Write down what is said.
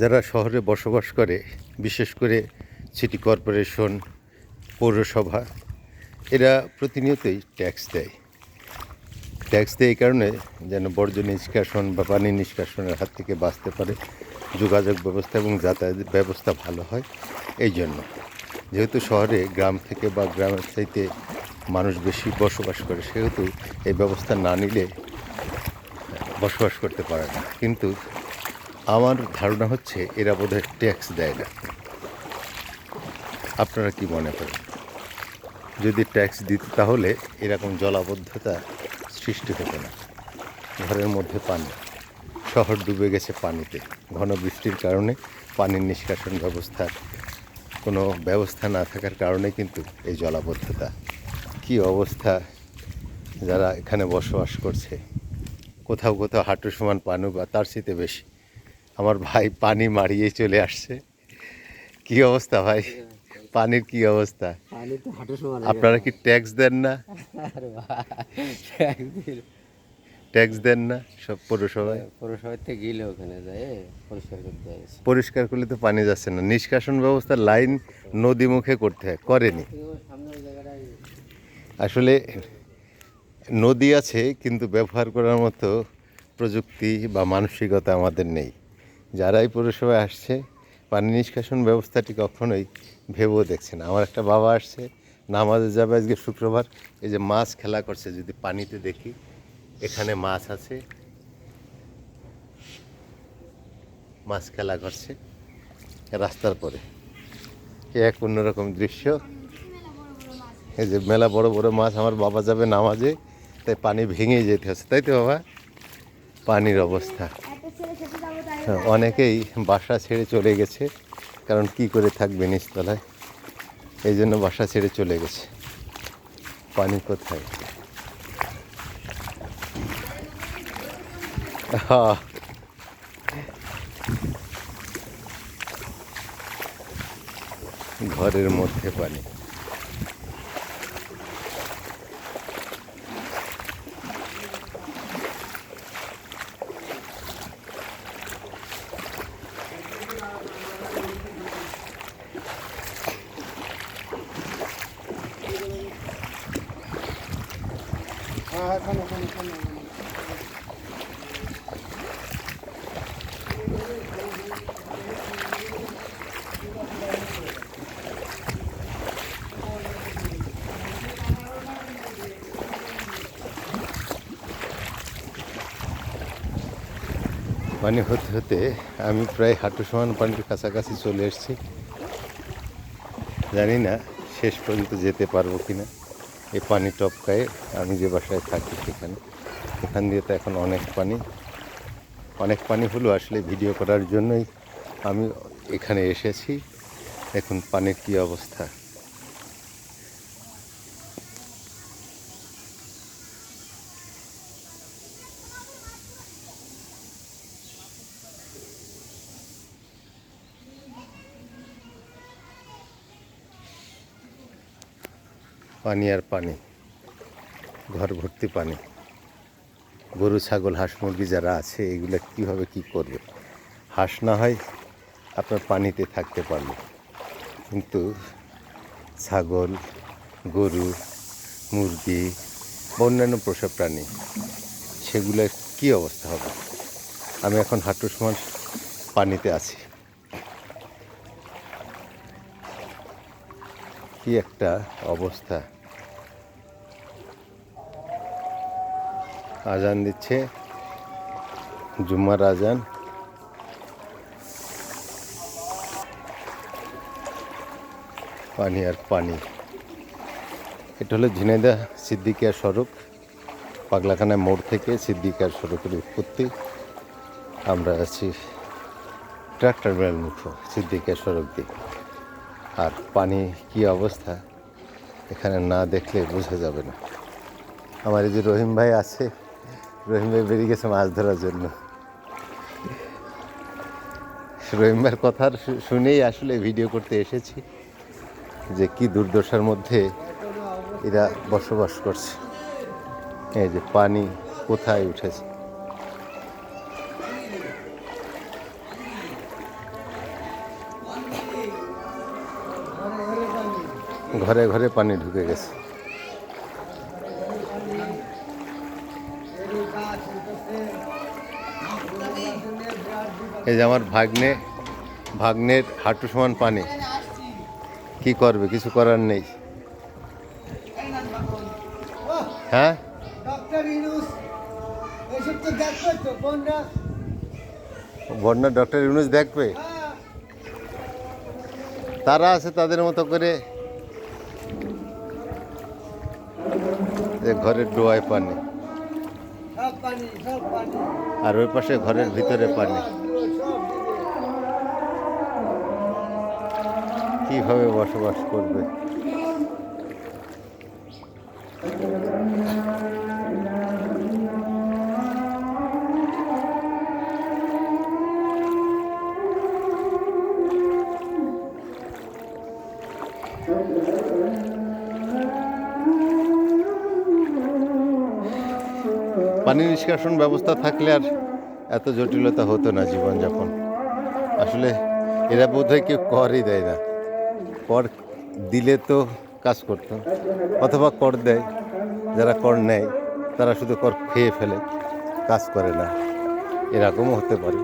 যারা শহরে বসবাস করে, বিশেষ করে সিটি কর্পোরেশন, পৌরসভা, এরা প্রতিনিয়তই ট্যাক্স দেয়। ট্যাক্স দেয় এই কারণে যেন বর্জ্য নিষ্কাশন বা পানি নিষ্কাশনের হাত থেকে বাঁচতে পারে, যোগাযোগ ব্যবস্থা এবং যাতায়াত ব্যবস্থা ভালো হয়। এই জন্য যেহেতু শহরে গ্রাম থেকে বা গ্রামের চাইতে মানুষ বেশি বসবাস করে, সেহেতু এই ব্যবস্থা না নিলে বসবাস করতে পারে না। কিন্তু আমার ধারণা হচ্ছে এরা বোধহয় ট্যাক্স দেয় না। আপনারা কি মনে করেন? যদি ট্যাক্স দিত তাহলে এরকম জলাবদ্ধতা সৃষ্টি হতো না। ঘরের মধ্যে পানি, শহর ডুবে গেছে পানিতে। ঘন বৃষ্টির কারণে পানির নিষ্কাশন ব্যবস্থার কোনো ব্যবস্থা না থাকার কারণে কিন্তু এই জলাবদ্ধতা। কি অবস্থা যারা এখানে বসবাস করছে, কোথাও কোথাও হাঁটু সমান পানি বা তার চেয়ে বেশি। আমার ভাই পানি মারিয়ে চলে আসছে। কি অবস্থা ভাই, পানির কি অবস্থা? আপনারা কি ট্যাক্স দেন না? ট্যাক্স দেন না সব পৌরসভায়? পৌরসভার থেকে গেলে ওখানে যায় পরিষ্কার করতে হয়। পরিষ্কার করলে তো পানি যাচ্ছে না। নিষ্কাশন ব্যবস্থা লাইন নদী মুখে করতে হয়, করেনি। আসলে নদী আছে কিন্তু ব্যবহার করার মতো প্রযুক্তি বা মানসিকতা আমাদের নেই। যারাই পৌরসভায় আসছে পানি নিষ্কাশন ব্যবস্থাটি কখনোই ভেবেও দেখছে না। আমার একটা বাবা আসছে, নামাজে যাবে আজকে শুক্রবার, এই যে মাছ খেলা করছে, যদি পানিতে দেখি এখানে মাছ আছে, মাছ খেলা করছে রাস্তার পরে। এক অন্যরকম দৃশ্য। এই যে মেলা বড় বড় মাছ, আমার বাবা যাবে নামাজে, তাই পানি ভেঙে যেতে হচ্ছে, তাই তো বাবা? পানির অবস্থা, অনেকেই বাসা ছেড়ে চলে গেছে, কারণ কি করে থাকবে নিচতলায়, এই জন্য বাসা ছেড়ে চলে গেছে। পানি কোথায়? ঘরের মধ্যে পানি। পানি হতে হতে আমি প্রায় হাঁটু সমান পানির কাছাকাছি চলে এসেছি। জানি না শেষ পর্যন্ত যেতে পারবো কিনা। এই পানি টপকায় আমি যে বাসায় থাকি সেখানে, এখান দিয়ে তো এখন অনেক পানি হলো। আসলে ভিডিও করার জন্যই আমি এখানে এসেছি। এখন পানির কি অবস্থা। পানি আর পানি, ঘর ভর্তি পানি। গরু ছাগল হাঁস মুরগি যারা আছে এগুলো কীভাবে কি করবে? হাঁস না হয় আপনার পানিতে থাকতে পারলো, কিন্তু ছাগল, গরু, মুরগি বা অন্যান্য পোষা প্রাণী, সেগুলোর কী অবস্থা হবে? আমি এখন হাঁটু সমান পানিতে আছি। কি একটা অবস্থা। আজান দিচ্ছে, জুম্মার আজান। পানি আর পানি। এটা হলো ঝিনাইদহ সিদ্দিকিয়া সড়ক, পাগলাখানা মোড় থেকে সিদ্দিকিয়া সড়কের উৎপত্তি। আমরা আছি ট্রাক্টর মেল মুখো সিদ্দিকিয়া সড়ক দিয়ে। আর পানি কি অবস্থা এখানে না দেখলে বোঝা যাবে না। আমার এই যে রহিম ভাই আছে, রহিম ভাই বেরিয়ে গেছে মাছ ধরার জন্য। রহিম ভাইয়ের কথা শুনেই আসলে ভিডিও করতে এসেছি, যে কি দুর্দশার মধ্যে এরা বসবাস করছে। এই যে পানি কোথায় উঠেছে। ঘরে ঘরে পানি ঢুকে গেছে। এই যে আমার ভাগ্নের হাঁটু সমান পানি। কি করবে, কিছু করার নেই। হ্যাঁ, ডক্টর ইউনুস এসব তো দেখবে তো বন্যা। বন্যা ডক্টর ইউনুস দেখবে, তারা আছে তাদের মতো করে। যে ঘরের ডোয়ায় পানি, সব পানি সব পানি আর ওই পাশে ঘরের ভিতরে পানি। সব দিবে। কিভাবে বসবাস করবে? পানি নিষ্কাশন ব্যবস্থা থাকলে আর এত জটিলতা হতো না জীবনযাপন। আসলে এরা বোধহয় কেউ করই দেয় না। কর দিলে তো কাজ করতো, অথবা কর দেয়, যারা কর নেয় তারা শুধু কর খেয়ে ফেলে, কাজ করে না, এরকমও হতে পারে।